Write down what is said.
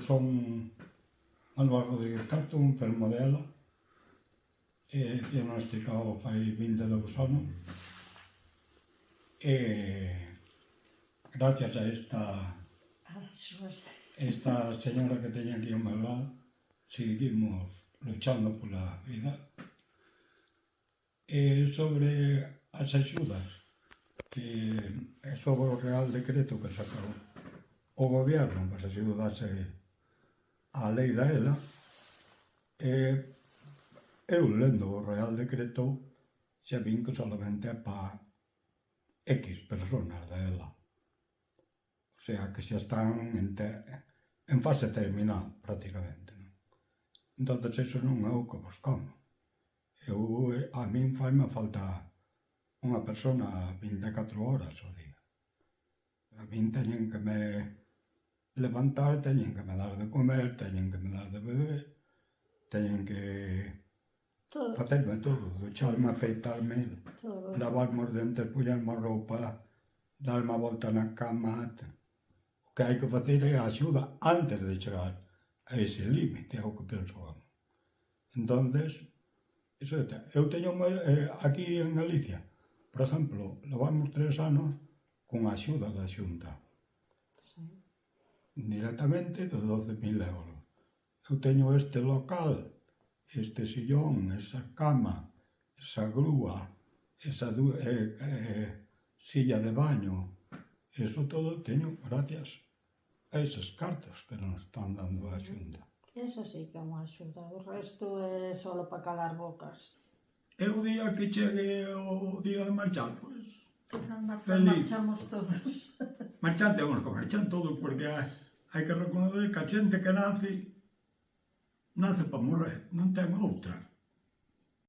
son Manuel Rodríguez Castro, un enfermo dela, diagnosticado fai 22 anos, e gracias a esta señora que teña aquí ao meu lado, seguimos luchando pola vida. E sobre as axudas, e sobre o Real Decreto que sacou o Goberno para se axudase a lei da ELA, eu lendo o Real Decreto xa vin que solamente é para X personas da ELA. O sea, que xa están en fase terminal, prácticamente. Entón, eso non é o que buscamos. A min faime falta unha persona 24 horas ao día. A min teñen que me levantar, teñen que me dar de comer, teñen que me dar de beber, teñen que facerme todo, ducharme, afeitarme, lavarme os dentes, poñerme a roupa, darme a volta na cama. O que hai que facer é a axuda antes de chegar a ese límite, é o que penso eu. Entonces, eu teño aquí en Galicia, por exemplo, levamos 3 anos con a axuda da Xunta. Directamente de 12.000 euros. Eu teño este local, este sillón, esa cama, esa grúa, esa silla de baño, eso todo teño gracias a esas cartas que nos están dando a Xunta. Eso sí que é unha axuda, o resto é só para calar bocas. E o día que chegue o día de marchar, pois, Marchamos todos. Marchan temos que marchar todos, porque hai que reconocer que a xente que nace para morrer, non ten outra.